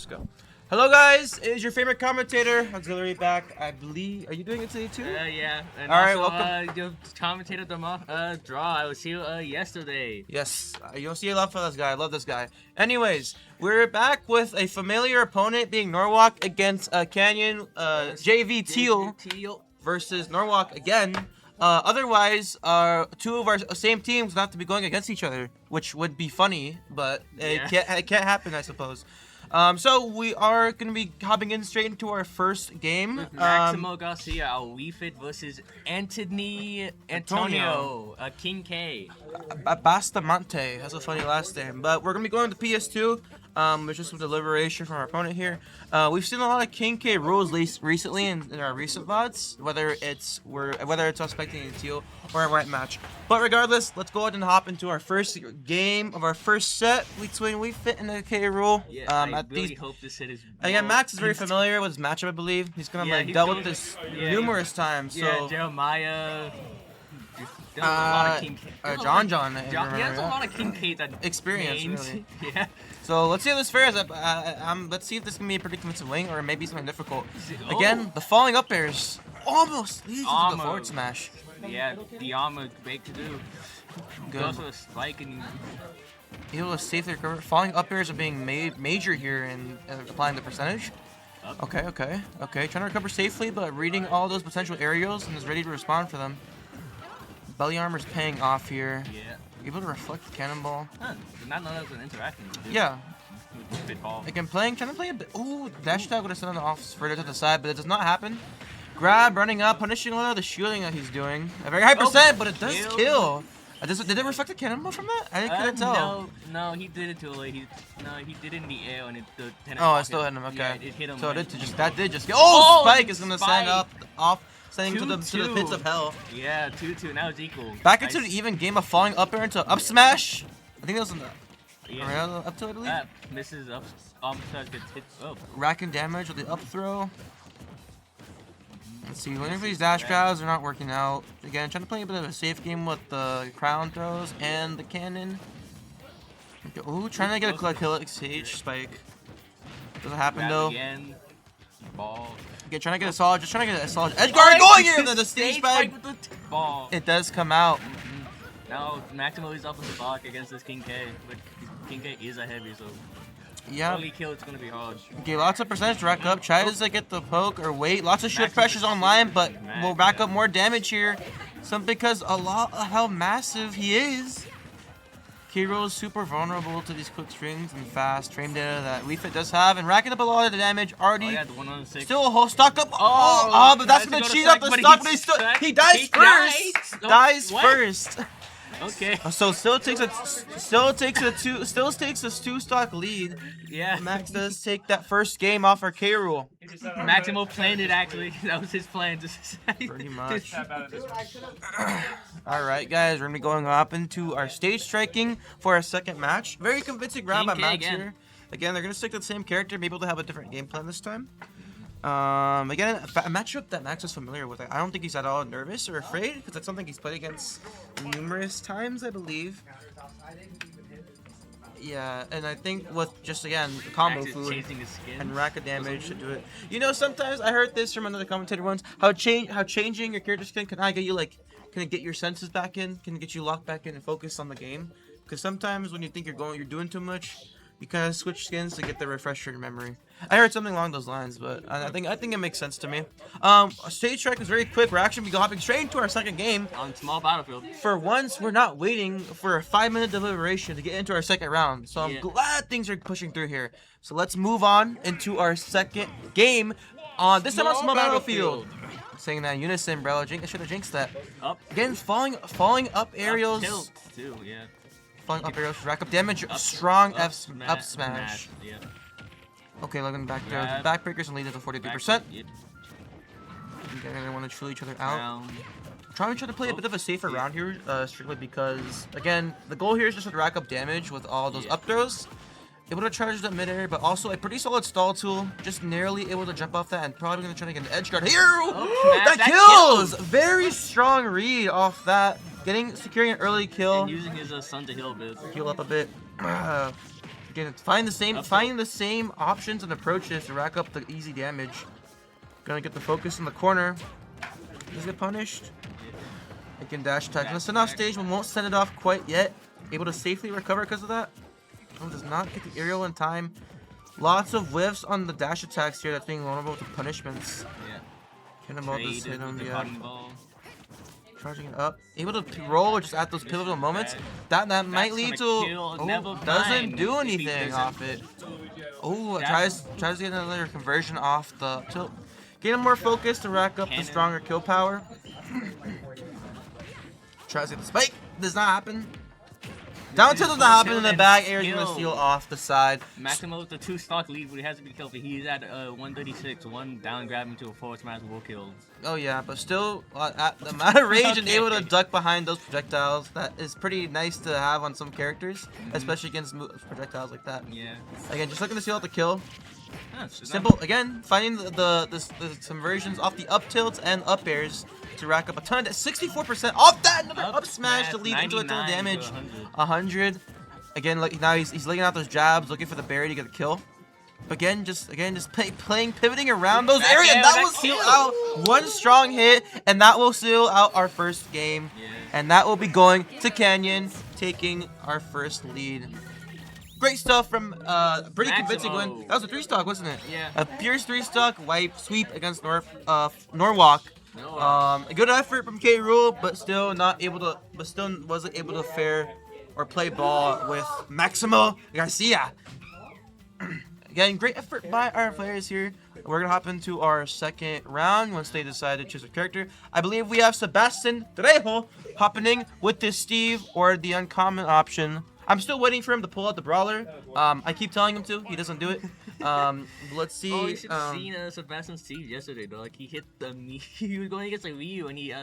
go. Hello guys, it is your favorite commentator, Auxiliary back. I believe, are you doing it today too? Yeah. And all right, also, welcome. You commentated the draw. I was here yesterday. Yes, you'll see a lot for this guy. I love this guy. Anyways, we're back with a familiar opponent being Norwalk against Canyon JV Teal versus Norwalk again. Otherwise, two of our same teams not to be going against each other, which would be funny, but it can't happen, I suppose. So we are going to be hopping in straight into our first game. Maximo Garcia, Wii Fit versus Antonio King K. Bastamante has a funny last name, but we're going to be going to PS2. There's just some deliberation from our opponent here. We've seen a lot of King K rules recently in our recent VODs, whether it's us spectating Teal or a right match. But regardless, let's go ahead and hop into our first game of our first set between Wii Fit and the K rule. Yeah, I really hope this set is. Again, Max is very familiar with his matchup, I believe. He's gonna dealt with this numerous times. So Jeremiah. There's a lot of King K. John. There's a lot of King K that experience. Really. Yeah. So let's see how this fares. Let's see if this can be a pretty convincing wing or maybe something difficult. Again, the falling up airs almost leads to the forward smash. Yeah, the armor big to do. Good. Also a spike and able to safely recover. Falling up airs are being major here in applying the percentage. Okay. Trying to recover safely, but reading all those potential aerials and is ready to respond for them. Belly armor's paying off here. Yeah. Able to reflect the cannonball. Huh, not know that was an interaction. Yeah. Spitball. Again, trying to play a bit. Ooh, dash attack would have sent him off further to the side, but it does not happen. Grab, running up, punishing a lot of the shielding that he's doing. A very high percent, but it does kill. Did it reflect the cannonball from that? I couldn't tell. No, he did it too late. He did it in the air and it. I still hit him. Okay. Yeah, it hit him. So that did just. Oh, Spike is gonna send off. Sending to the pits of hell. Yeah, 2-2. Now it's equal. Back into the even game of falling up air into up smash. I think that was in the up to, I believe. Misses up. Gets hit. Oh. Racking damage with the up throw. Let's see. Whenever these dash grabs are not working out. Again, trying to play a bit of a safe game with the crown throws and the cannon. Ooh, trying to get a kill Sage Spike. Doesn't happen though. Again. Ball. Okay, trying to get a solid edge guard going here. The stage spike. Ball. It does come out. Now Maximo is up in the block against this King K, but King K is a heavy, so early kill it's gonna be hard. Okay, lots of percentage rack up. Tries to get the poke or wait. Lots of shield pressures online, but we'll rack up more damage here. Because a lot of how massive he is. Kiro is super vulnerable to these quick strings and fast frame data that Wii Fit does have, and racking up a lot of the damage. Already still a whole stock up. But that's gonna cheat up the stock. But he dies first. Dies first. Okay. So still takes a two stock lead. Yeah. Max does take that first game off our K rule. Maximo planned it actually. That was his plan. Pretty much. Alright guys, we're gonna be going up into our stage striking for our second match. Very convincing round by Max here. Again, they're gonna stick to the same character, be able to have a different game plan this time. Again, a matchup that Max is familiar with. I don't think he's at all nervous or afraid, because that's something he's played against numerous times, I believe. Yeah, and I think with just again the combo food and rack of damage to do it. You know, sometimes I heard this from another commentator once. How changing your character skin can get you can it get your senses back in? Can it get you locked back in and focus on the game? Because sometimes when you think you're doing too much, you kind of switch skins to get the refresher in memory. I heard something along those lines, but I think it makes sense to me. Stage strike is very quick. We're actually hopping straight into our second game. On small battlefield. For once, we're not waiting for a 5-minute deliberation to get into our second round. So I'm glad things are pushing through here. So let's move on into our second game on this time on small battlefield. I'm saying that in unison, bro. I should have jinxed that. Up. Again, falling up aerials. Tilt too, yeah. Falling up aerials, rack up damage, strong up smash. Yeah. Okay, looking back there. The backbreakers and lead to 43%. Yep. Okay, they want to chill each other out. Trying to play a bit of a safer round here, strictly because, again, the goal here is just to rack up damage with all those up throws. Able to charge that mid-air, but also a pretty solid stall tool. Just narrowly able to jump off that and probably going to try to get an edge guard here. That kills! Very strong read off that. Securing an early kill. And using his Sun to heal bit. Heal up a bit. Again, find the same options and approaches to rack up the easy damage. Gonna get the focus in the corner. Does get punished. Again, dash attack. That's enough stage, but won't send it off quite yet. Able to safely recover because of that. Oh, does not get the aerial in time. Lots of whiffs on the dash attacks here. That's being vulnerable to punishments. Yeah. Cannonball just hit him. Yeah. Charging it up. Able to roll just at those pivotal moments. That might lead to. Oh, doesn't do anything off it. Oh, tries to get another conversion off the tilt. Getting more focus to rack up the stronger kill power. Tries to get the spike. Does not happen. Down tilt does not happen in the back air. Is going to steal off the side. Maximo with the 2-stock lead, but he has to be killed. He's at 136. One down grab into a forward smash will kill. Oh yeah, but still at the amount of range and able to duck behind those projectiles, that is pretty nice to have on some characters, especially against projectiles like that. Yeah. Again, just looking to steal out the kill. Yeah, Simple. Again, finding the conversions off the up tilts and up airs to rack up a ton. 64% off that. Another up smash to lead into a total damage. 100. Again, like now he's looking out those jabs, looking for the berry to get a kill. But again, just pivoting around those areas. That will seal out one strong hit, and that will seal out our first game. Yeah. And that will be going to Canyon, taking our first lead. Great stuff from pretty convincing win. That was a 3-stock, wasn't it? Yeah. A Pierce 3-stock wipe sweep against Norwalk. A good effort from K. Rule, but still wasn't able to fare or play ball with Maximo Garcia. Again, great effort by our players here. We're gonna hop into our second round once they decide to choose a character. I believe we have Sebastian Trejo hopping with this Steve or the uncommon option. I'm still waiting for him to pull out the brawler. I keep telling him to. He doesn't do it. Let's see. Oh, you should have seen Sebastian Steve yesterday, though. Like, he hit he was going against a Ryu, and he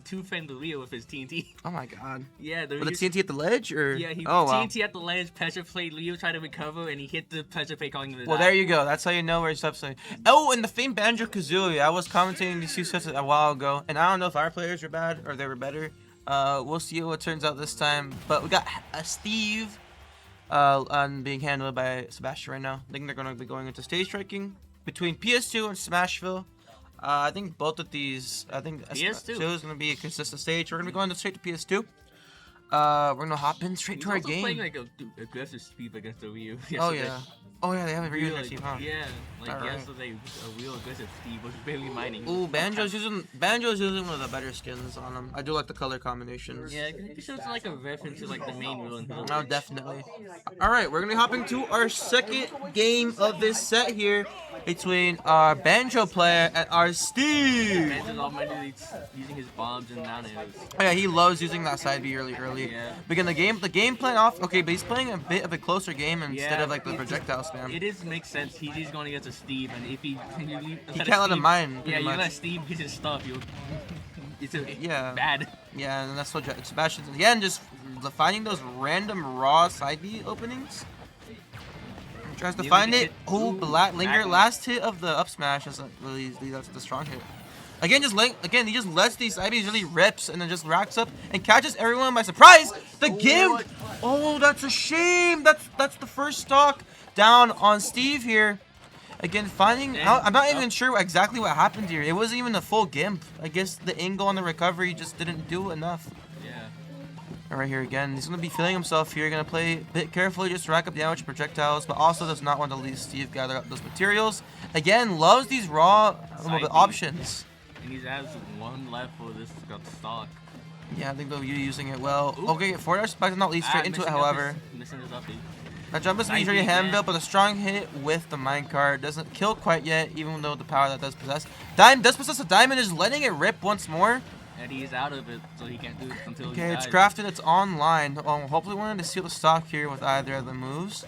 two-framed the Ryu with his TNT. Oh my god. Yeah, the TNT at the ledge, or? Yeah, TNT at the ledge, pressure plate, Ryu tried to recover, and he hit the pressure plate calling him to Well, there you go. That's how you know where he's upside. Oh, and the famed Banjo-Kazooie. I was commentating these two sets a while ago, and I don't know if our players were bad or they were better. We'll see what turns out this time. But we got Steve being handled by Sebastian right now. I think they're going to be going into stage striking between PS2 and Smashville. I think both of these, PS2 is going to be a consistent stage. We're going to be going straight to PS2. We're going to hop in straight to our game. He's playing like a aggressive sweep against the Ryu. Oh yeah. Oh yeah, they have a Ryu in their team, huh? Yeah, like yesterday, a real aggressive Steve was barely mining. Ooh, Banjo's using one of the better skins on him. I do like the color combinations. Yeah, it shows like a reference to like the main villain. Oh, definitely. All right, we're gonna be hopping to our second game of this set here between our Banjo player and our Steve. Banjo's already using his bombs and down airs. Oh, yeah, he loves using that side B early. Yeah. Begin the game plan off. Okay, but he's playing a bit of a closer game instead of like the projectile spam. It makes sense. He's going against a Steve, and if he can't let him mine. Yeah, you let Steve get his stuff, it's bad. Yeah, and that's what Sebastian's again, just finding those random raw side B openings. Tries to find it. Oh, linger. Last hit of the up smash doesn't really lead up to the strong hit. Again, he just lets these side Bs really rips and then just racks up and catches everyone by surprise. The Gimp. Oh, that's a shame. That's the first stock down on Steve here. Again, finding out. I'm not even sure exactly what happened here. It wasn't even a full Gimp. I guess the angle on the recovery just didn't do enough. Yeah. All right, here again. He's going to be feeling himself here. Going to play a bit carefully, just rack up damage projectiles, but also does not want to leave Steve gather up those materials. Again, loves these raw options. And he has one left for this stock. Yeah, I think they'll be using it well. Ooh. Okay, forward spike does not lead straight into it, however. That jump is usually handled, but a strong hit with the minecart doesn't kill quite yet, even though the power that does possess. Dime does possess a diamond, is letting it rip once more. And he's out of it, so he can't do it until he dies. It's crafted, it's online. Hopefully wanting to seal the stock here with either of the moves.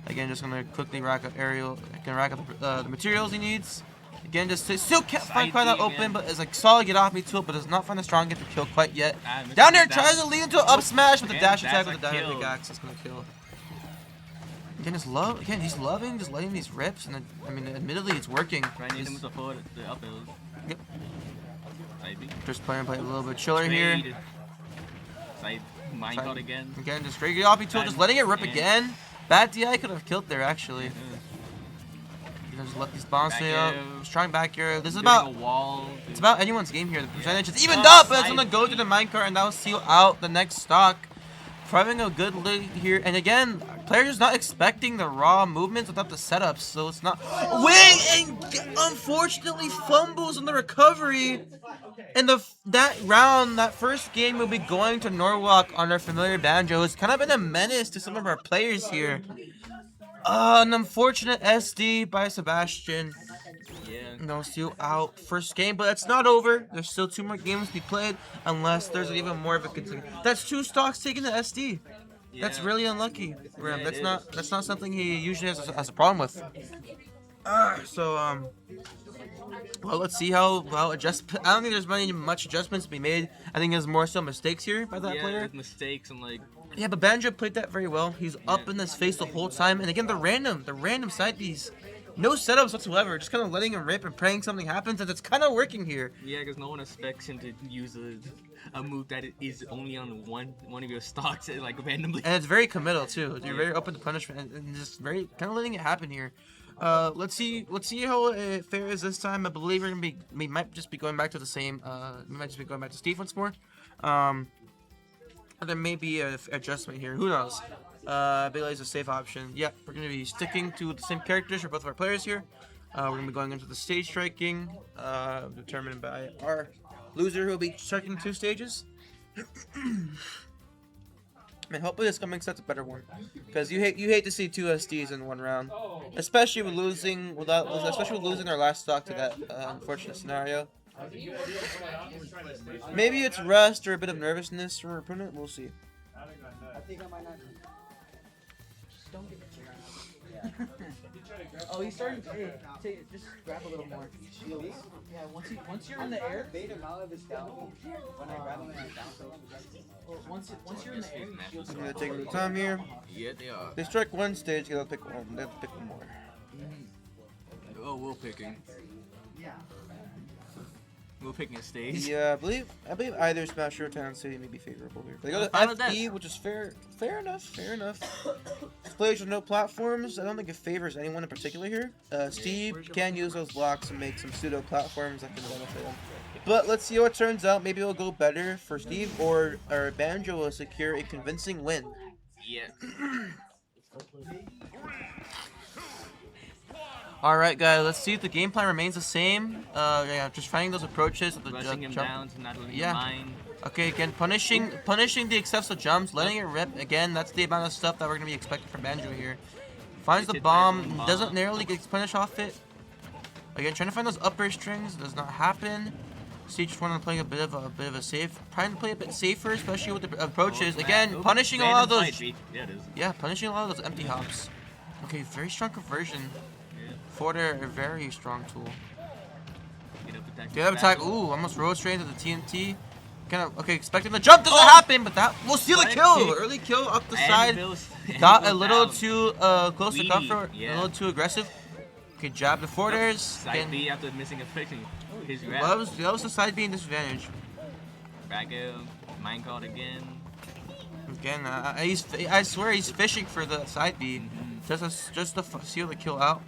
Again, just gonna quickly rack up the materials he needs. Again, just still can't find quite that open, but it's like solid get off me tool, but does not find a strong get to kill quite yet. Down there, tries to lead into an up smash with the dash attack with the dynamic axe. It's gonna kill. Again, he's loving just letting these rips, and I mean, admittedly, it's working. Yep. Just playing a little bit chiller here. Minecart again. Again, just straight get off me tool, just letting it rip again. Bad DI could have killed there, actually. Just let these bombs stay up. Strong back here. This is about it's about anyone's game here. The percentage is evened up, but it's gonna go to the minecart and that will seal out the next stock. Having a good lead here, and again, players not expecting the raw movements without the setups, so it's not. Wait, and unfortunately fumbles on the recovery. And that first game will be going to Norwalk on our familiar Banjo. It's kind of been a menace to some of our players here. An unfortunate SD by Sebastian. Yeah. No, still out first game, but it's not over. There's still 2 more games to be played, unless there's even more of a continue. That's 2 stocks taken to SD. Yeah. That's really unlucky for him. That's not something he usually has a problem with. Well, let's see how adjust. I don't think there's much adjustments to be made. I think there's more so mistakes here by that player. Yeah, mistakes and like. Yeah, but Banjo played that very well. He's up in his face the whole time, and again the random side piece. No setups whatsoever, just kind of letting him rip and praying something happens, and it's kind of working here. Yeah, because no one expects him to use a move that is only on one of your stocks, like randomly. And it's very committal too. You're very open to punishment, and just very kind of letting it happen here. Let's see how it fares this time. I believe we might just be going back to the same. We might just be going back to Steve once more. There may be an adjustment here. Who knows? Bailey is a safe option. Yeah, we're going to be sticking to the same characters for both of our players here. We're going to be going into the stage striking, determined by our loser who will be striking 2 stages. And hopefully this coming set's a better one, because you hate to see 2 SDs in 1 round, especially with losing our last stock to that unfortunate scenario. Maybe it's rust or a bit of nervousness from our opponent. We'll see. Oh, he's starting to just grab a little more. Yeah, once you're in the air. When I grab him and I bounce once you're in the air, I'm gonna take a little time here. Yeah, they are. They strike 1 stage, they have to pick 1. They have to pick 1 more. Oh, we're picking. Yeah. We're picking a stage. Yeah, I believe either Smash or Town City may be favorable here. They go to FD, which is fair enough. Players with no platforms, I don't think it favors anyone in particular here. Steve can use those blocks and make some pseudo platforms that can benefit him. But let's see how it turns out. Maybe it'll go better for Steve, or Banjo will secure a convincing win. Yeah. Alright guys, let's see if the game plan remains the same. Yeah, just finding those approaches with the rushing him jump. Down to not letting him mine. Okay, again, punishing the excessive jumps, letting it rip. Again, that's the amount of stuff that we're going to be expecting from Banjo here. Finds the bomb, doesn't narrowly get punished off it. Again, trying to find those upper strings, does not happen. Steve just wanted to play a bit of a safe, trying to play a bit safer, especially with the approaches. Again, punishing a lot of those. Yeah, punishing a lot of those empty hops. Okay, very strong conversion. For their very strong tool. Get up attack. Ooh, almost rode straight into the TNT. Kind of expecting the jump doesn't happen, but that will steal the kill. Early kill up the side. Got a little too close to comfort. A little too aggressive. Okay, jab the forwarders. Side B after missing a fishing. Loves the side B in disadvantage. Back minecart again. Again, I swear he's fishing for the side B. Just to seal the kill out.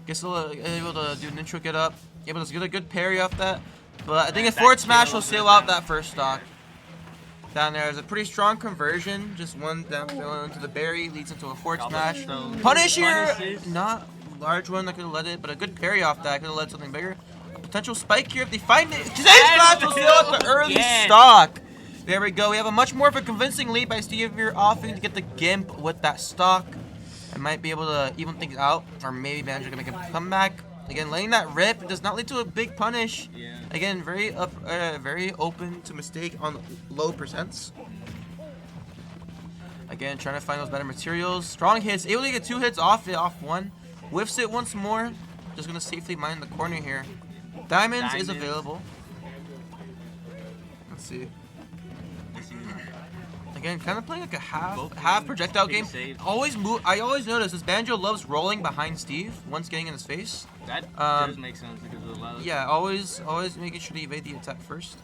Guess able to do an intro get up. Able to get a good parry off that. But I think a forward smash will seal out that first stock. Down there is a pretty strong conversion. Just one down throw into the berry leads into a forward smash. Punish here! Not a large one that could have led it, but a good parry off that could have led something bigger. A potential spike here if they find it. Today's smash will seal out the early stock. There we go. We have a much more of a convincing lead by Steve here, offering to get the Gimp with that stock. I might be able to even things out, or maybe Banjo can make a comeback. Again, letting that rip does not lead to a big punish. Yeah. Again, very open to mistake on low percents. Again, trying to find those better materials. Strong hits, able to get 2 hits off one. Whiffs it once more. Just gonna safely mine the corner here. Diamonds is available. Let's see. Again, kind of playing like a half projectile game. I always notice this Banjo loves rolling behind Steve once getting in his face. That does make sense because of the loud. Yeah, always making sure to evade the attack first.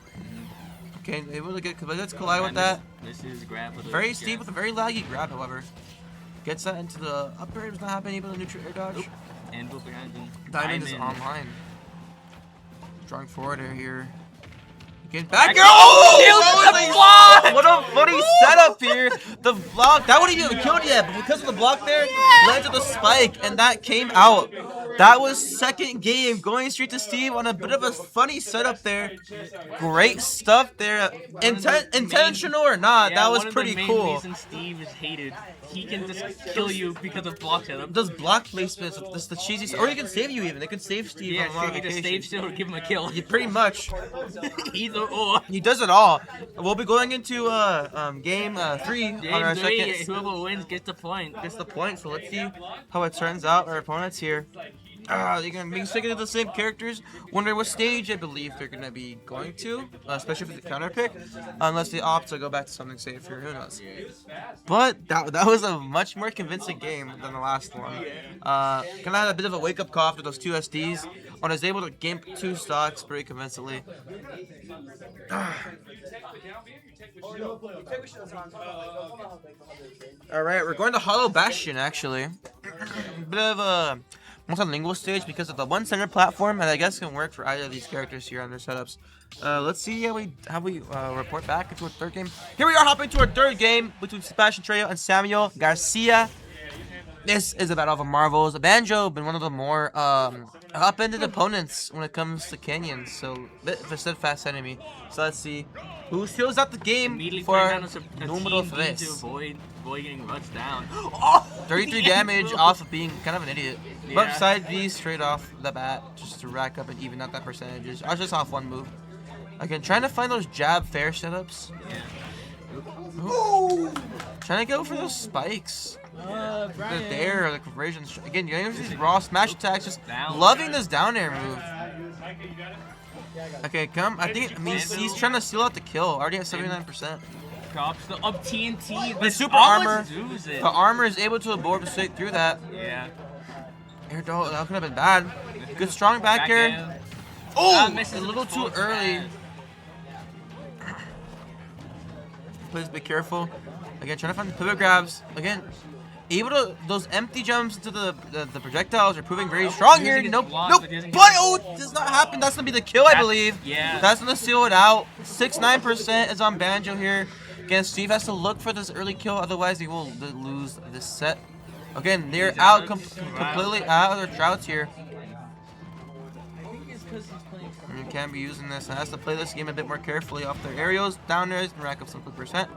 Okay, able to get, let's collide with that. This is grab with Very steep with a very laggy grab, however. Gets that into the upper air, does not have any able to neutral air dodge. And behind him. Diamond is online. Drawing forward air here. Again, back air. Oh! What a funny setup here. The block, that wouldn't even killed yet, but because of the block there, led to the spike, and that came out. That was second game, going straight to Steve on a bit of a funny setup there. Great stuff there. Intentional or not, that was pretty cool. One of the main reasons Steve is hated. He can just kill you because of block setup. Those block placements, that's the cheesy, or he can save you even. They can save Steve. Yeah, on so he just save Steve or give him a kill. Yeah, pretty much. Either or. He does it all. We'll be going into game 3 on our second. Whoever wins gets the point. Gets the point. So let's see how it turns out. Our opponents here. They're gonna be sticking to the same characters. Wonder what stage I believe they're gonna be going to, especially for the counter pick, unless they opt to go back to something safer. Who knows? But that was a much more convincing game than the last one. Kind of had a bit of a wake up call after those 2 SDs. When I was able to gimp 2 stocks pretty convincingly. All right, we're going to Hollow Bastion actually. Bit of a multilingual stage because of the one center platform, and I guess can work for either of these characters here on their setups. Let's see how we report back into our third game. Here we are hopping to our third game between Sebastian Trejo and Samuel Garcia. This is a battle of the marvels. Banjo been one of the more upended opponents when it comes to canyons, so a bit of a steadfast enemy. So let's see who seals out the game for numero 3. Avoid getting rushed down. 33 damage off of being kind of an idiot. Yeah. But besides these, straight off the bat, just to rack up and even out that percentages. I was just off one move. Again, trying to find those jab fair setups. Yeah. Ooh. Trying to go for those spikes. They're there, the conversions. Again, you're getting these raw smash attacks. Just loving this down air move. Okay, come. I think he's trying to seal out the kill. Already at 79%. Drops the up TNT. The super armor. The armor is able to absorb straight through that. Yeah. Air dole, that could have been bad. Good strong back air. Oh, a little too early. Please be careful. Again, trying to find the pivot grabs. Again, able to those empty jumps into the projectiles are proving very strong here. Nope. But oh, does not happen. That's gonna be the kill, I believe. Yeah. That's gonna seal it out. 69% is on Banjo here. Again, Steve has to look for this early kill, otherwise he will lose this set. Again, they're out completely out of their droughts here. You can't be using this. And has to play this game a bit more carefully off their aerials, down airs, and rack up some quick percent.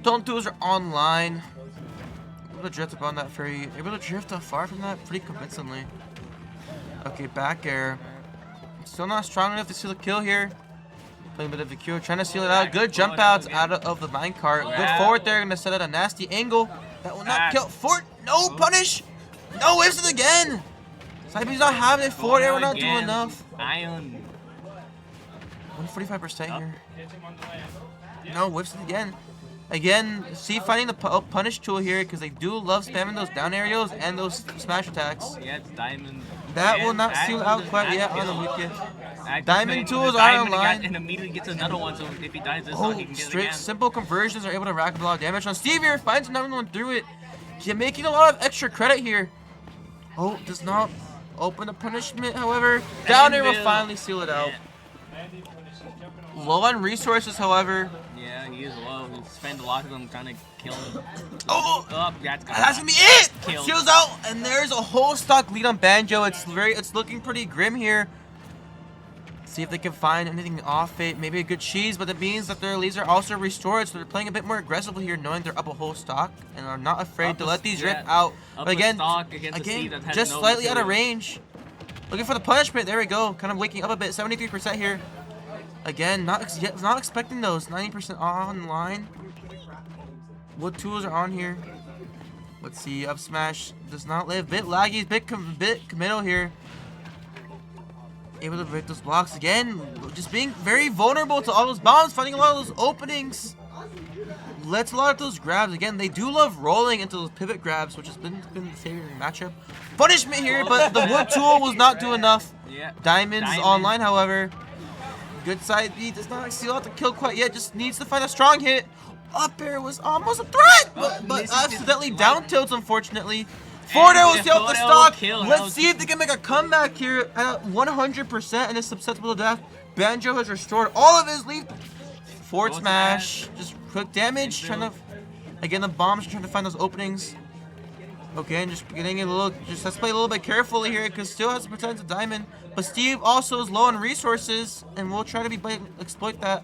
Stone tools are online. Able to drift upon that fairy. Able to drift far from that pretty convincingly. Okay, back air. Still not strong enough to seal the kill here. Playing a bit of the cure, trying to seal it out. Good jump outs out of the minecart. Good forward there, gonna set out a nasty angle. That will not kill. Forward, no punish. No, whiffs it again. Cybe's not having it. Forward air, we're not doing enough. 145% here. No, whiffs it again. Again, see finding the punish tool here because they do love spamming those down aerials and those smash attacks. Yeah, it's diamond. That will not seal out quite yet on the wicket. Diamond tools are online. And immediately gets another one, so if he dies this he can get straight it again. simple conversions are able to rack up a lot of damage on Steve here. Finds another one through it. You're making a lot of extra credit here. Oh, does not open the punishment, however. Down air will finally seal it out. Low on resources, however. Yeah, he is low. He spent a lot of them trying to kill him. Oh, that's gonna be it. Seals out, and there's a whole stock lead on Banjo. It's looking pretty grim here. See if they can find anything off it. Maybe a good cheese, but it means that their leads are also restored, so they're playing a bit more aggressively here, knowing they're up a whole stock and are not afraid to let these rip out. But again, just slightly out of range. Looking for the punishment. There we go. Kind of waking up a bit. 73% here. Again, not expecting those. 90% online. What tools are on here? Let's see. Up smash does not live. Bit laggy. Bit committal here. Able to break those blocks again. Just being very vulnerable to all those bombs. Finding a lot of those openings. Lets a lot of those grabs. Again, they do love rolling into those pivot grabs, which has been the favorite matchup. Punishment here, but the wood tool was not doing enough. Diamonds online, however. Good side B. Does not seal out the kill quite yet. Just needs to find a strong hit. Up air was almost a threat, but accidentally down tilts, unfortunately. Forward air will seal out the stock. Let's see if they can make a comeback here at 100% and is susceptible to death. Banjo has restored all of his lead. Forward smash. Just quick damage. Trying to, again, the bombs trying to find those openings. Okay, and just getting a little, just let's play a little bit carefully here because still has the potential diamond. But Steve also is low on resources and we'll try to exploit that.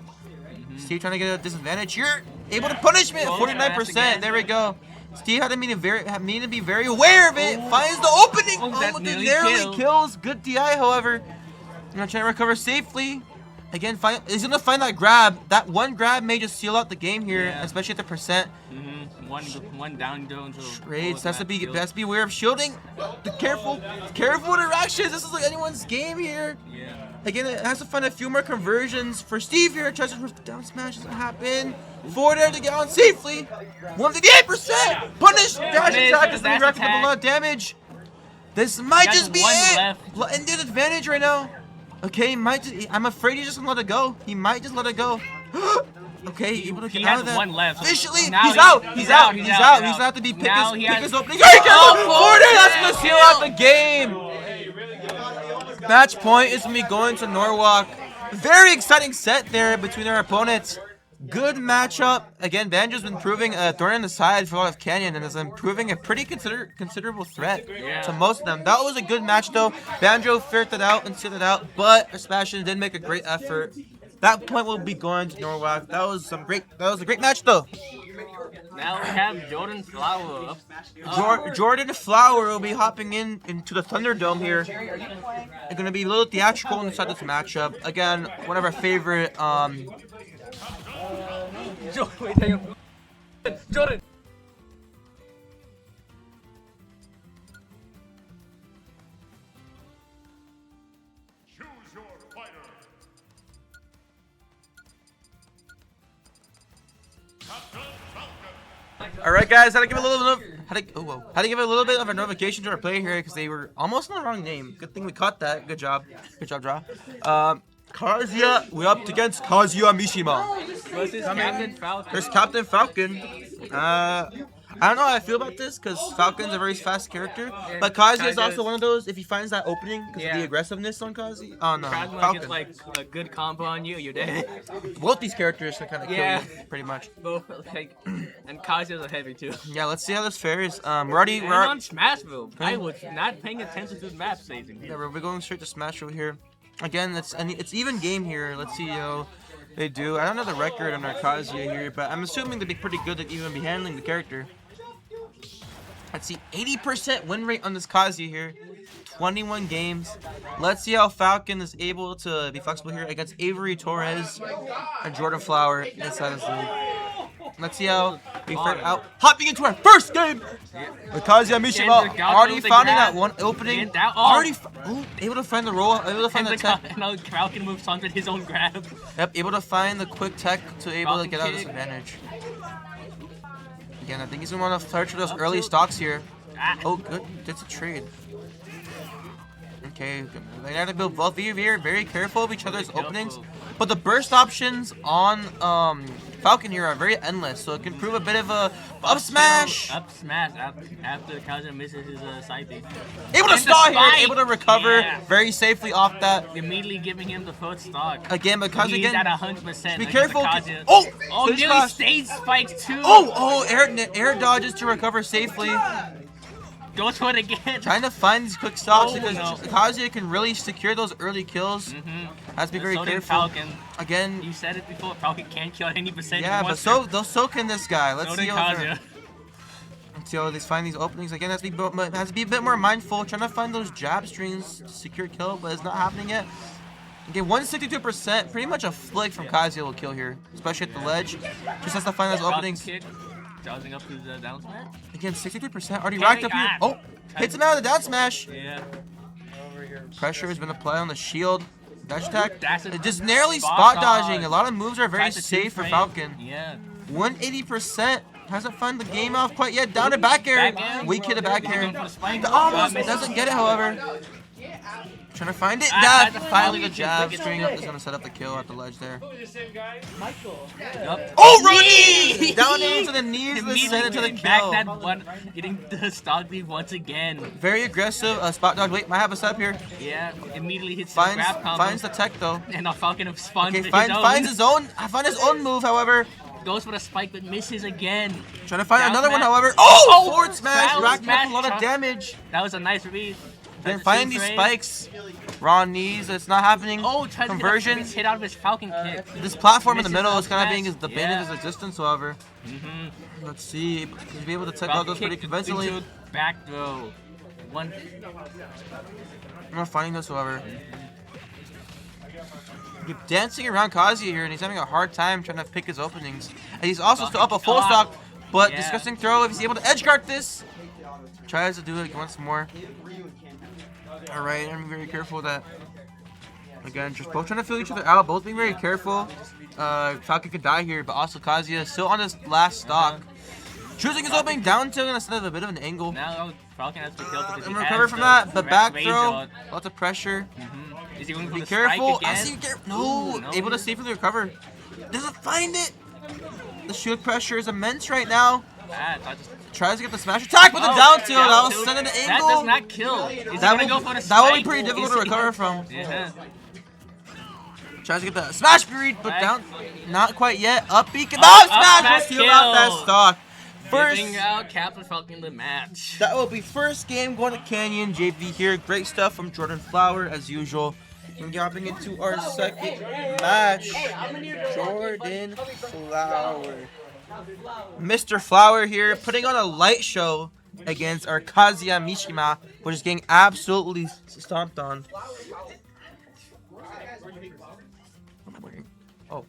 Steve trying to get a disadvantage here. Able to punish me at 49%. There we go. Steve had to be very aware of it. Finds the opening. Oh, narrowly kills. Good DI, however. Trying to recover safely. Again, he's gonna find that grab. That one grab may just seal out the game here, especially at the percent. One down zone. Trades. Has to be aware of shielding. Careful interactions. This is like anyone's game here. Yeah. Again, it has to find a few more conversions for Steve here. Tries to rip the down smash. Doesn't happen. Forward air to get on safely. 158%. Punish. Dash attack is racking up a lot of damage. This might just be it. Ended advantage right now. Okay, I'm afraid he's just gonna let it go. He might just let it go. Okay, able to get out of that. One left. Officially, he's out. He's out. He's gonna have to be pick his opening. Forward air, that's gonna seal out the game. Match point is me going to Norwalk. Very exciting set there between our opponents. Good matchup. Again, Banjo's been proving a thorn in the side for a lot of Canyon and is proving a pretty considerable threat to most of them. That was a good match though. Banjo figured it out and sit it out, but Sebastian did make a great effort. That point will be going to Norwalk. That was a great match though. Now we have Jordan Flower up. Jordan Flower will be hopping into the Thunderdome here. They're gonna be a little theatrical inside this matchup. Again, one of our favorite Jordan. Choose your fighter. Captain Falcon. All right, guys. Had to give a little bit of a notification to our player here because they were almost on the wrong name. Good thing we caught that. Good job, Draw. Kazuya, we're up against Kazuya Mishima. Versus Captain Falcon. There's Captain Falcon. I don't know how I feel about this because Falcon's a very fast character, but Kazuya is also one of those. If he finds that opening because of the aggressiveness on Kazuya, Falcon. Gets like a good combo on you, you're dead. Both these characters can kind of kill you, pretty much. Both and Kazuya's a heavy too. Yeah, let's see how this fares. We're on Smashville. I was not paying attention to the map staging. Yeah, we're going straight to Smashville here. Again, it's even game here. Let's see how they do. I don't know the record on our Kazuya here, but I'm assuming they'd be pretty good at even be handling the character. Let's see, 80% win rate on this Kazuya here. 21 games. Let's see how Falcon is able to be flexible here against Avery Torres and Jordan Flower inside his league. Let's see how we fare out. Hopping into our first game with Kazuya Mishima. Already finding that one opening. Already able to find the roll. Able to find the tech. No, Falcon moves on with his own grab. Yep, able to find the quick tech to able to get out of this advantage. Again, I think he's going to want to search for those early stocks here. Oh, good. That's a trade. Okay, they have to build both very careful of each other's openings. But the burst options on Falcon here are very endless, so it can prove a bit of a up smash. Up smash after Kazuya misses his side B. Able to stall here, able to recover very safely off that. Immediately giving him the first stock. Again, but Kazuya he's at 100%. Be careful. Oh, nearly stage spikes too. Air dodges to recover safely. Go to it again. Trying to find these quick stops because Kazuya can really secure those early kills. Has to be very careful. Falcon. Again, you said it before. Falcon can't kill any percent. Yeah, but so can this guy. Let's see how they find these openings. Again, has to be a bit more mindful. Trying to find those jab strings to secure kill, but it's not happening yet. Okay, 162%. Pretty much a flick from Kazuya will kill here, especially at the ledge. Just has to find those openings. Dodging up his down smash. Again, 63%. Already racked up here. Oh, hits him out of the down smash. Yeah. Pressure has been applied on the shield. Dash attack. Just narrowly spot dodging. A lot of moves are very safe for Falcon. Yeah. 180%. Hasn't found the game off quite yet. Down to back air. Weak hit a back air. Almost doesn't get it, however. Trying to find it. Ah, Nah, finally the quick jab. it, String quick up it. is gonna set up the kill at the ledge there. Michael. Yup. Oh, running! Down into the knees. Let's send it to the Immediately back kill. that one, getting the stock lead once again. Very aggressive. Spot dog. Wait, might have a setup here. Yeah, immediately hits the Finds grab combo. finds the tech though. And now Falcon have spawned Okay, his finds his own. Find his own move. However, Goes for the spike but misses again. trying to find Down another one. smash. However, Oh, forward smash. down Racking up smash. a lot of damage. That was a nice read. Then finding these spikes. Raw knees. It's not happening. Oh, tries Conversion. to hit out of his Falcon kick. This platform in the Misses middle up is kind of smash. being the bane Yeah. of his existence. However, let's see. He'll be able to take all those pretty convincingly. Into back throw. One. I'm not finding this, however. He's dancing around Kazuya here, and he's having a hard time trying to pick his openings. And he's also still up a full stock, but Yeah. disgusting throw. If he's able to edge guard this, tries to do it once more. All right, I'm very careful with that. Again, just both trying to feel each other out, both being very careful. Falcon could die here, but also Kazuya still on his last stock. Choosing his opening down tilt instead of a bit of an angle. Now Falcon has to be killed because And he recover has from the that, but back range throw, on. lots of pressure. Is he going for Be the careful. spike I again? see. No, Ooh, no. able to safely recover. Doesn't find it. The shield pressure is immense right now. Ah, I just- Tries to get the smash attack with the Oh, down tilt. That down was tilt. sending the That angle. does not kill. Is he That gonna will, go for the that will be spike? pretty difficult Is to he- recover from. Yeah. Tries to get the smash read, but Back. down. Not quite yet. Up beacon. Up Oh, smash smash! Will steal out that kill. stock. First. Giving out Captain Falcon the match. That will be first game going to Canyon. JV here. Great stuff from Jordan Flower as usual. And hopping into our second match. Jordan Flower. Mr. Flower here putting on a light show against our Kazuya Mishima, which is getting absolutely stomped on. What am I wearing? Oh.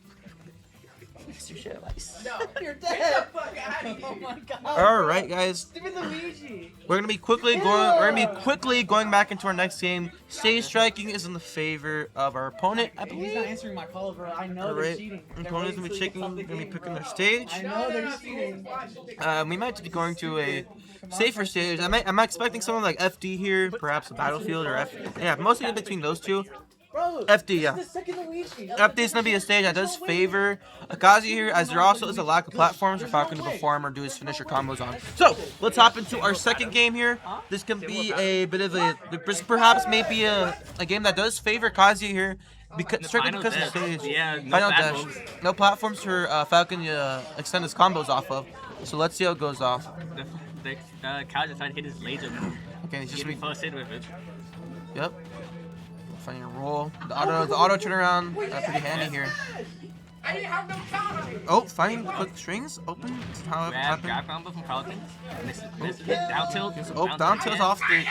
You're dead. Oh my god. All right, guys. Stupid Luigi. We're gonna be quickly going back into our next game. Stage striking is in the favor of our opponent, I He's believe. not answering my call, bro. I know All they're right, cheating. opponent's gonna be checking, gonna be picking their stage. I know they're cheating. We might be going to a safer stage. I'm expecting someone like FD here, perhaps a Battlefield or yeah, mostly in between those two. Bro, FD, yeah. this is the second Luigi. FD is gonna be a stage that does favor Akazi here, as there also is a lack of platforms for Falcon to perform or do his finisher combos on. So let's hop into our second game here. This can be a bit of a, this perhaps may be a game that does favor Kazuya here, because strictly Final because of the dash. stage. Yeah, no Final platforms. dash. No platforms for Falcon to extend his combos off of. So let's see how it goes off. The Kazuya tried to hit his laser move. Okay, he's just Getting first hit with it. Yep. Finding a roll. The auto turnaround, pretty handy here. Oh, finding the quick strings open. How it happened. Grab combo from Falcon. Miss down tilt. Oh, down tilt's off the.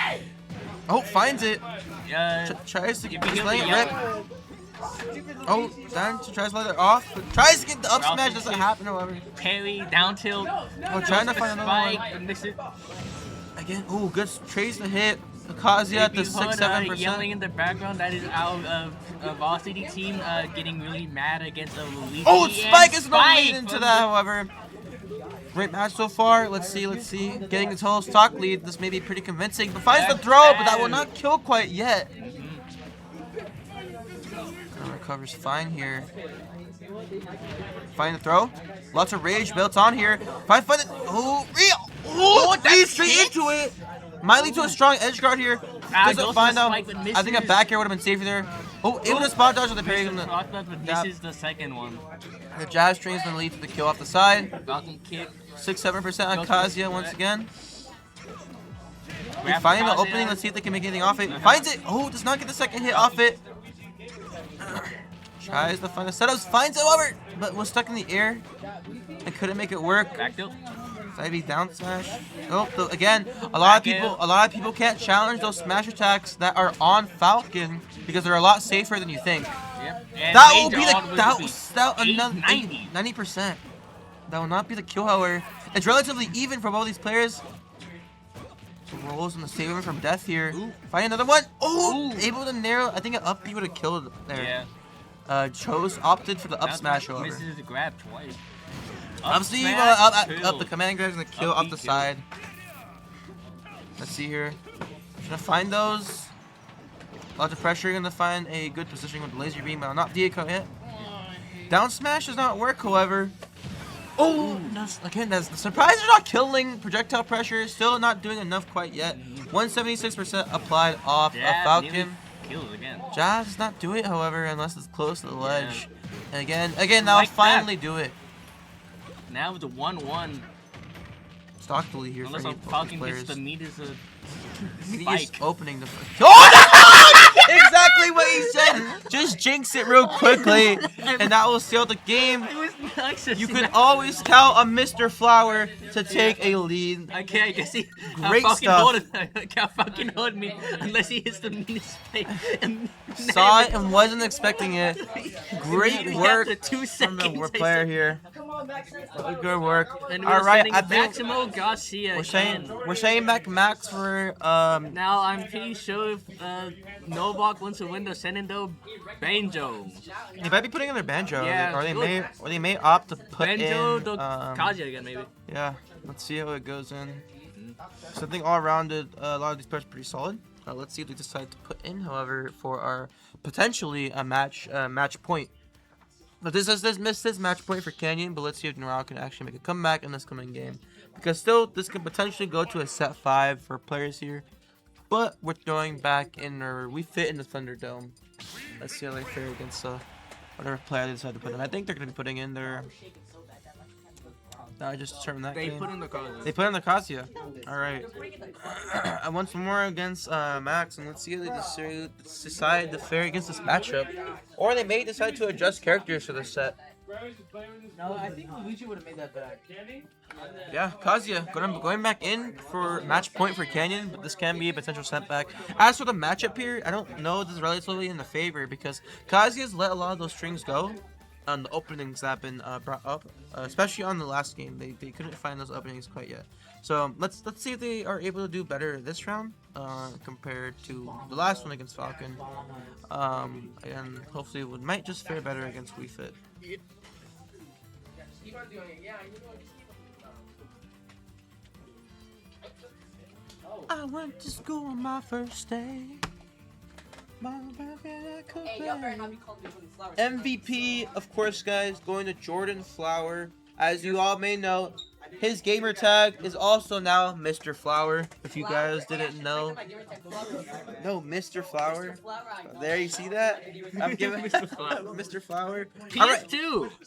Oh, finds it. Yeah. Tries to You get can he's heal laying the it rip. Oh, down to tries to let it off. Tries to get the up smash. Doesn't happen, however. Parry, down tilt. Oh, trying to find another Spike, one. but miss it. Again, oh, good trades the hit. Kazuya at the If you heard, 6-7%. yelling in the background, that is our varsity team getting really mad against Luigi. Oh, Spike is Spike going to lead into from that, the- however. Great match so far. Let's see. Getting the total stock lead. This may be pretty convincing. But finds the throw, but that will not kill quite yet. Recovers fine here. Find the throw. Lots of rage built on here. Find it. Oh, real. Oh, that's straight into it. Might lead to a strong edge guard here. Goes Doesn't for find the out. spike, but I think a misses. back air would have been safer there. Oh, able to spot dodge with the parry from the. But Yeah. this is the second one. The jab string is going to lead to the kill off the side. Falcon kick. 6-7% on Kazuya once again. Grab Finding the Kazuya. opening, let's see if they can make anything off it. Finds it! Oh, does not get the second hit off it. Tries to find the setups, finds it, however, but was stuck in the air and couldn't make it work. Back tilt. Ivy down smash. Oh, again, a lot of people can't challenge those smash attacks that are on Falcon because they're a lot safer than you think. Yep. And That will range be on that another 890. 90%. That will not be the kill, however. It's relatively even for both these players. Rolls in the saving from death here. Find another one. Oh, able to narrow. I think an up B would have killed there. Yeah. Chose opted for the up Now smash, however. misses the grab twice. Obviously, smash, up kill. the command grab's gonna kill Up up B the kill. side. Let's see here. Trying to find those. Lots of pressure. Gonna find a good positioning with the laser beam, but not Diaco yet. Down smash does not work, however. Oh, again, that's the surprise. They're not killing projectile pressure. Still not doing enough quite yet. 176% applied off a Falcon. Killed again. Jab does not do it, however, unless it's close to the ledge. And again, now like finally do it. Now with the 1-1. Stock delete here unless for a Falcon gets the meat is a spike. Opening the. Oh! Exactly what he said. Just jinx it real quickly, and that will seal the game. You can always count on Mr. Flower to take a lead. Okay, I guess he great stuff. Can't fucking hold me unless he hits the meanest spike. Saw it and wasn't expecting it. Great work from the player here. Good work. All right, I think Maximo Garcia. We're saying back Max for Now I'm pretty sure if Novak wants to win the Senendo Banjo. They might be putting in their Banjo, yeah, or they may opt to put Banjo in Kaja again maybe. Yeah, let's see how it goes in. So I think all rounded, a lot of these players are pretty solid. Let's see if they decide to put in, however, for our potentially a match point. But this missed this match point for Canyon, but let's see if Neural can actually make a comeback in this coming game. Because still, this could potentially go to a set 5 for players here. But we're throwing back in, or we fit in the Thunderdome. Let's see how they fare against whatever player they decide to put in. I think they're going to be putting in their... I just determined that game. Put in the Kazuya. They put in the Kazuya. Alright. I want some more against Max, and let's see if they decide to fare against this matchup. Or they may decide to adjust characters for this set. No, I think Luigi would have made that back. Yeah, Kazuya going back in for match point for Canyon, but this can be a potential setback. As for the matchup here, I don't know, this is relatively in the favor because Kazuya's let a lot of those strings go on the openings that have been brought up, especially on the last game. They couldn't find those openings quite yet. So let's see if they are able to do better this round compared to the last one against Falcon. And hopefully it might just fare better against Wii Fit. I went to school on my first day. MVP, of course, guys, going to Jordan Flower. As you all may know, his gamer tag is also now Mr. Flower. If you guys didn't know. No, Mr. Flower. There, you see that? I'm giving Mr. Flower. PS2! Alright,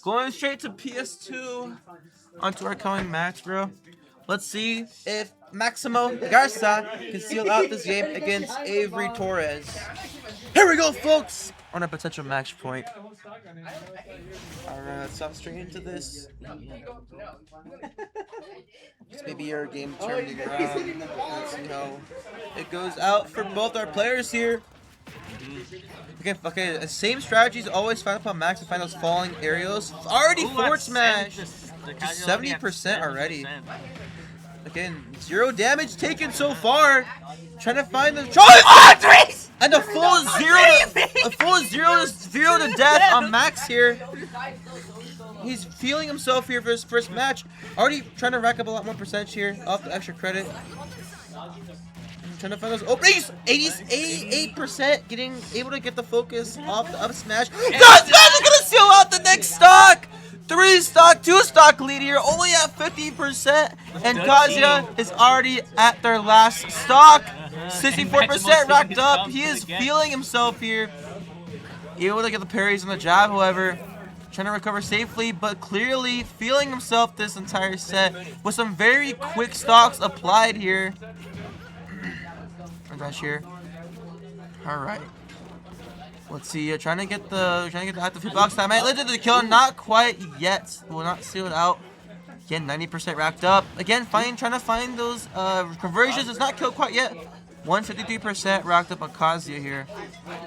going straight to PS2. Onto our coming match, bro. Let's see if Maximo Garza can seal out this game against Avery Torres. Here we go, folks! On a potential match point. Alright, let's hop straight into this. This may be your game turning around. Let's see how it goes out for both our players here. Okay, same strategies always find upon Max to find those falling aerials. Already forward smash! Just 70% already. Again, 0 damage taken so far. Trying to find the and a full zero to death on Max here. He's feeling himself here for his first match. Already trying to rack up a lot more percentage here off the extra credit. Trying to find those openings. 88%, able to get the focus off the up smash. God's gonna seal out the next stock. 3 stock, 2 stock lead here, only at 50%, and Kazuya is already at their last stock. 64% racked up. He is feeling himself here. Able to get the parries on the jab, however. Trying to recover safely, but clearly feeling himself this entire set with some very quick stocks applied here. Dash here. All right. Let's see. Trying to get the active hitbox time. Might lead to the kill. Not quite yet. Will not seal it out. Again, 90% racked up. Again, trying to find those conversions. It's not killed quite yet. 153% racked up on Kazuya here.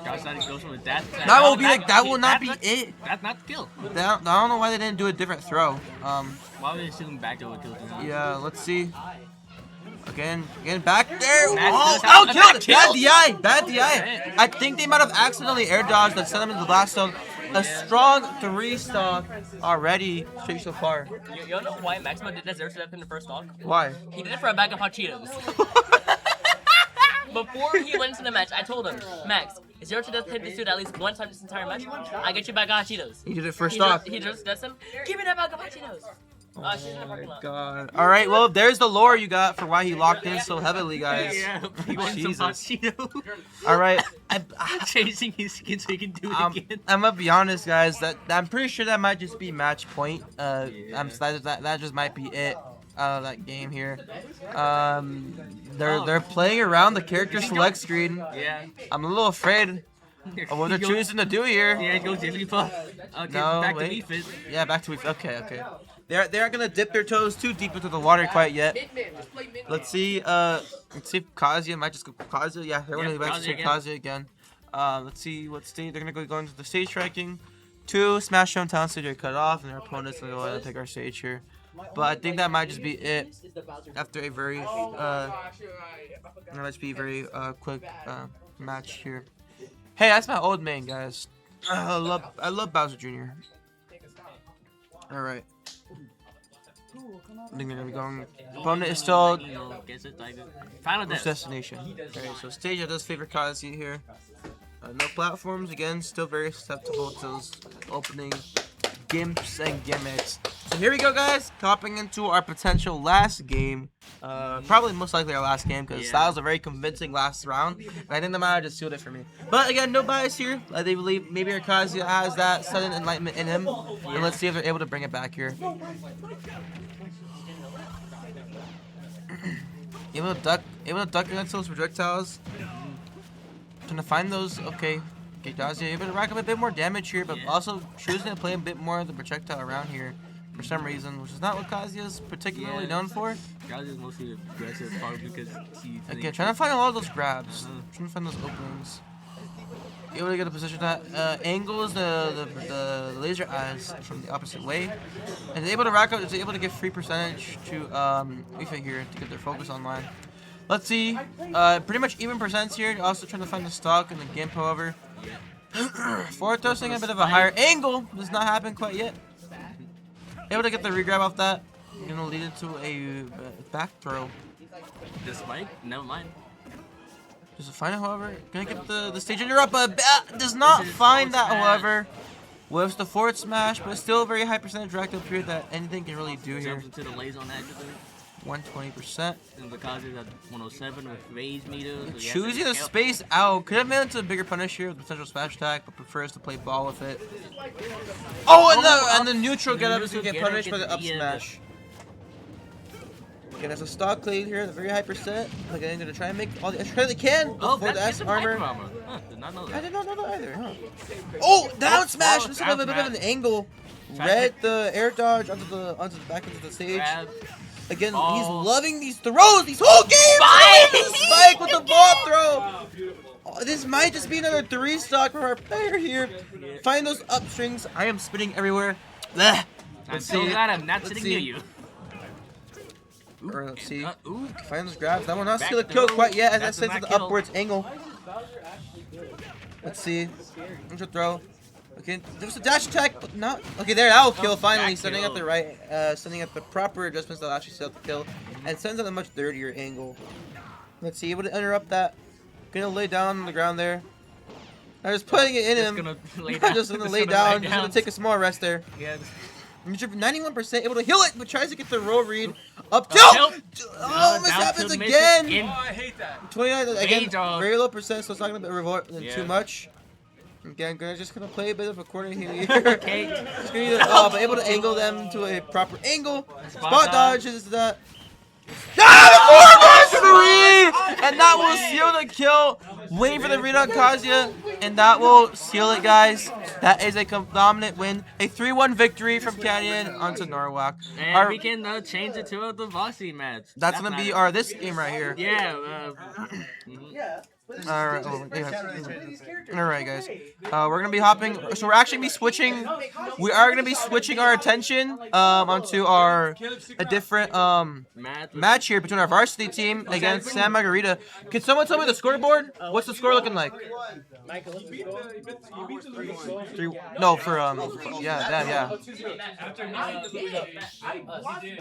That will not be it. That's not the kill. I don't know why they didn't do a different throw. Why were they shooting back to a kill? Yeah, let's see. Again, back there. Oh, killed! Bad DI. I think they might have accidentally air dodged and sent him into the blast zone. A strong 3 stock already straight so far. You don't know why Maximo did that 0 step in the first stock? Why? He did it for a bag of hot Cheetos. Before he went into the match, I told him, Max, 0 to death hit this dude at least one time this entire match, I get you back on Cheetos. He did it first off. He just does him. Give me that bag of Cheetos. She's in the parking lot. God. All right, well, there's the lore you got for why he locked in so heavily, guys. Yeah, he wants some hot Jesus. Cheetos. All right, Chasing his skin so he can do it again. I'm gonna be honest, guys. That I'm pretty sure that might just be match point. That just might be it. That game here. They're playing around the character select screen. Yeah. I'm a little afraid of what they're choosing to do here. Yeah, it goes Jigglypuff. Okay, No, back wait. to Wii Fit. Yeah, back to Wii. Okay. They aren't gonna dip their toes too deep into the water quite yet. Let's see. Let's see if Kazuya might just go Kazuya. Yeah, they're gonna back to Kazuya again. Let's see what stage they're gonna go into the stage tracking. 2 Smash Down Town stage are cut off, and their opponents gonna go ahead and take our stage here. But I think that might just be it after a very quick match here. Hey, that's my old man, guys. I love Bowser Jr. All right. I think they're gonna be going. Opponent is still Final which destination. Okay, so stage that does favor Kazuya here. No platforms again, still very susceptible to those opening gimps and gimmicks. So here we go, guys. Hopping into our potential last game. Probably most likely our last game because that was a very convincing last round. And I think the might have just sealed it for me. But again, no bias here. They believe maybe our Kazuya has that sudden enlightenment in him. And let's see if they're able to bring it back here. able to duck against those projectiles. Trying to find those. Okay, Kazuya able to rack up a bit more damage here, but also choosing to play a bit more of the projectile around here for some reason, which is not what Kazuya's particularly known for. Kazuya's mostly aggressive, probably because he. Okay, trying to find all those grabs, trying to find those openings. Able to get a position that angles the laser eyes from the opposite way, and is able to rack up. Is able to get free percentage to Ifa here to get their focus online. Let's see, pretty much even percents here. Also trying to find the stock and the gimp, however. Forward thrusting a bit of a higher angle does not happen quite yet. Able to get the regrab off that. Gonna lead into a back throw. The spike? Never mind. Does it find it, however? Gonna get the stage under up, but does not find that, however. Whiffs the forward smash, but still a very high percentage racked up here that anything can really do here. Jumps into the laser on actually. 120%. And the Kazuya's at 107 with phase meters. So choosing the space out. Could have made it into a bigger punish here with potential smash attack, but prefers to play ball with it. Oh, and the neutral get up is going to get punished by the up smash. Okay, there's a stock lead here at a very high percent. Again, going to try and make all the extra they can before the S armor. Huh, did not know that. I did not know that either, huh? Oh, down smash! This is a bit of an angle. Read the air dodge onto the back into the stage. Again, he's loving these throws, these whole games! Spike with the ball throw! Oh, this might just be another 3 stock for our player here. Find those up strings. I am spinning everywhere. Blech. I'm so glad I'm not sitting near you. Let's see. Find those grabs. That will not steal the kill quite yet as that sends the upwards angle. Let's see. Neutral throw. Okay, there's a dash attack, but not. Okay, there, that will kill finally. Sending at the right, sending at the proper adjustments that'll actually seal the kill, and sends at a much dirtier angle. Let's see, able to interrupt that. Gonna lay down on the ground there. I'm just putting it in him. Just gonna lay down. Just gonna take a small rest there. Yeah. 91% able to heal it, but tries to get the roll read. Up tilt! Oh, this happens again! Oh, I hate that. 29 again, very low percent, so it's not gonna be revolt too much. Again, just gonna play a bit of a corner here. Okay. Just gonna but able to angle them to a proper angle. Spot dodge is that. And that will seal the kill. Waiting for the read on Kazuya, and that will seal it, guys. That is a dominant win. A 3-1 victory from Canyon onto Norwalk. And we can change it to the bossy match. That's gonna be this game right here. Yeah. Alright, alright, guys. We're gonna be hopping. So we're actually be switching. We are gonna be switching our attention onto a different match here between our varsity team against San Margarita. Can someone tell me the scoreboard? What's the score looking like? 3. No, for yeah.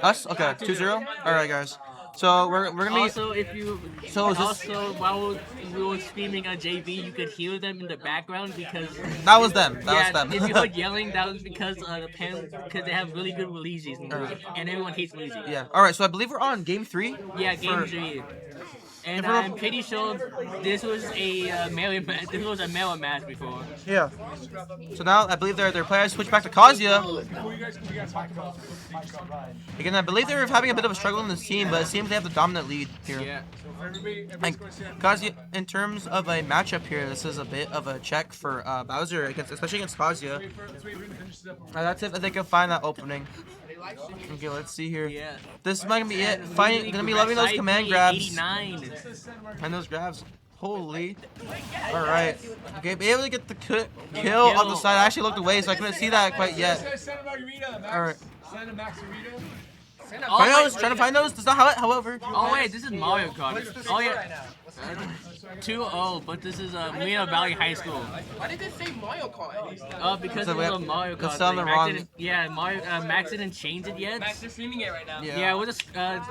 Us? Okay, 2-0. Alright, guys. So we're gonna be. Also, if you So is this- also while we were streaming on JV, you could hear them in the background because That was them. That yeah, was them. if you heard yelling, that was because because they have really good releases and everyone hates releases. Yeah. All right. So I believe we're on game 3. Yeah, game for- 3. And If we're- I'm pretty sure this was a melee match before. Yeah. So now I believe their players switch back to Kazuya. Again, I believe they were having a bit of a struggle in this team, but it seems they have the dominant lead here. Yeah. And Kazuya, in terms of a matchup here, this is a bit of a check for Bowser, especially against Kazuya. That's if they can find that opening. Okay, let's see here. Yeah. This might be it. Gonna be loving those command grabs. 89. And those grabs. Holy. Alright. Okay, be able to get the kill on the side. I actually looked away, so I couldn't see that quite yet. Alright. Find those, trying to find those. That's not how it, however. Oh wait, this is Mario Kart. Oh yeah. 2-0, but this is Lena Valley High School. Why did it say Mario Kart? Because So it's we a have- Mario that's Kart on the thing. Max wrong- didn't- yeah, Max didn't change it yet. Max is streaming it right now. Yeah, we'll just Max.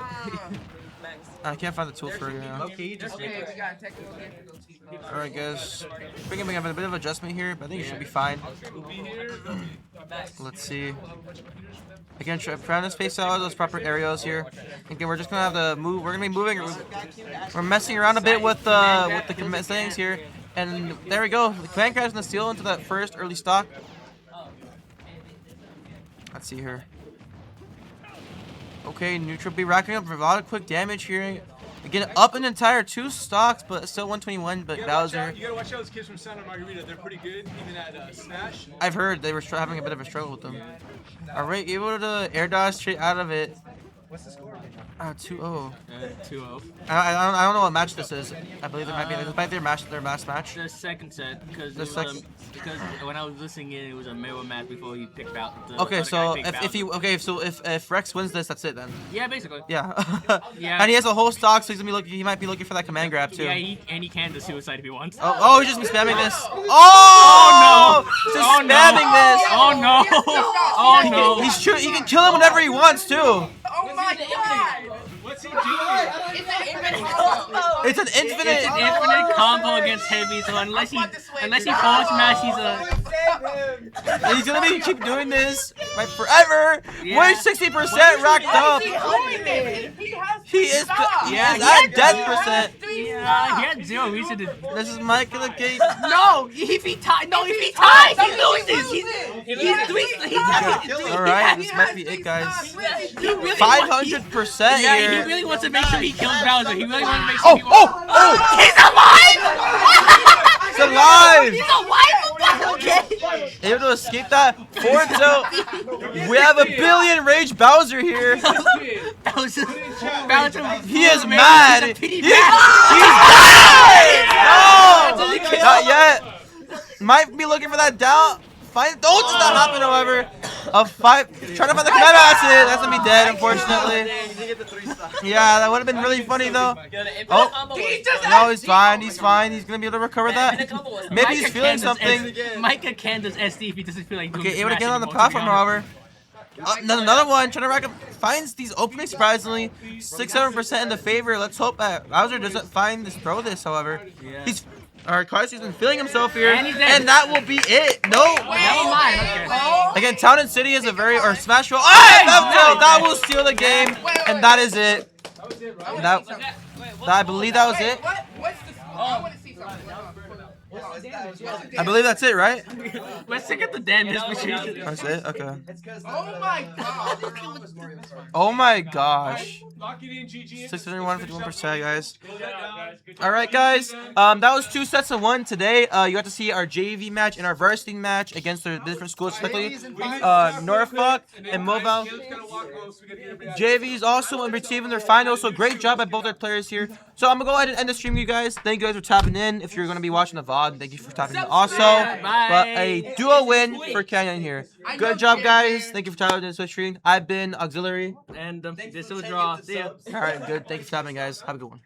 I can't find the tool for it now. Okay, you just Okay, we got technical difficulties. Alright, guys. We're gonna have a bit of adjustment here, but I think it should be fine. Max. Let's see. Again, trying to space out those proper areas here. Again, we're just gonna have to move. We're gonna be moving. We're messing around a bit with the commit settings here, and there we go. The command grab's gonna steal into that first early stock. Let's see here. Okay, neutral B racking up a lot of quick damage here. Again, up an entire 2 stocks, but still 121. But Bowser. You gotta watch out those kids from Santa Margarita. They're pretty good, even at Smash. I've heard they were having a bit of a struggle with them. Alright, able to air dodge straight out of it. What's the score? 2-0. 2-0. I don't know what match this is. I believe it might be their last match. The second set, because because when I was listening in, it was a mirror match before you picked out the Okay, other so guy picked if Rex wins this, that's it then. Yeah, basically. Yeah. Yeah. And he has a whole stock, so he's gonna be looking. He might be looking for that command grab too. Yeah, he can do suicide if he wants. Oh, he's just be spamming this. Oh, no! Just Oh, no. spamming this. Oh no! Oh no! He can kill him whenever he wants too. Oh my god! What's he doing? It's an infinite combo! It's an infinite. It's an infinite combo against Heavy, so unless he forward smash, he's a. And he's gonna keep doing this like forever. Yeah. We're 60% racked up. He is at death percent. Yeah, he had 0 reason to. This is Michael the Gate. No, if he ties, he loses. All right, this might be it, guys. He really 500% Yeah, here. he really wants to make sure he kills Bowser. He really wants to make sure he Oh! He's alive! It's alive! He's alive! Okay. Able to escape that. 4-0. We have a billion rage Bowser here. Bowser. He is mad. He's He's mad. No, not yet. Might be looking for that down. Don't does not happen, however. A 5. Trying to find the command acid. That's gonna be dead, unfortunately. Yeah, that would have been really funny though. Oh, no, he's fine. He's fine. He's gonna be able to recover that. Maybe he's feeling something. Micah can does SD if he doesn't feel like doing Okay, able to Smash get on the anymore, to be platform, honest. however. Another one trying to rack up. Finds these openings surprisingly. 6-7% in the favor. Let's hope that Bowser doesn't throw this, however. Yeah. He's. Alright, Karsu's been feeling himself here. And he's dead. And that will be it. No. Never mind. Okay. Again, Town and City is a Smash Roll. That will steal the game. And that is it. I believe that was it. What's the score? I want to see something. I believe that's it, right? Let's check out the damage machine. That's it? Okay. Oh my god! Oh my gosh. Lock it in, GG. 601, 51%, guys. Alright, guys. That was 2 sets of 1 today. You got to see our JV match and our varsity match against the different schools, specifically Norfolk and Mobile. JV is also receiving their finals, so great job by both our players here. So I'm going to go ahead and end the stream, you guys. Thank you guys for tapping in. If you're going to be watching the VOD, thank you for tapping in also. But a duo win for Canyon here. Good job, guys. Thank you for tapping in the stream. I've been Auxiliary. And this will draw. See ya. Alright, good. Thank you for tapping in, guys. Have a good one.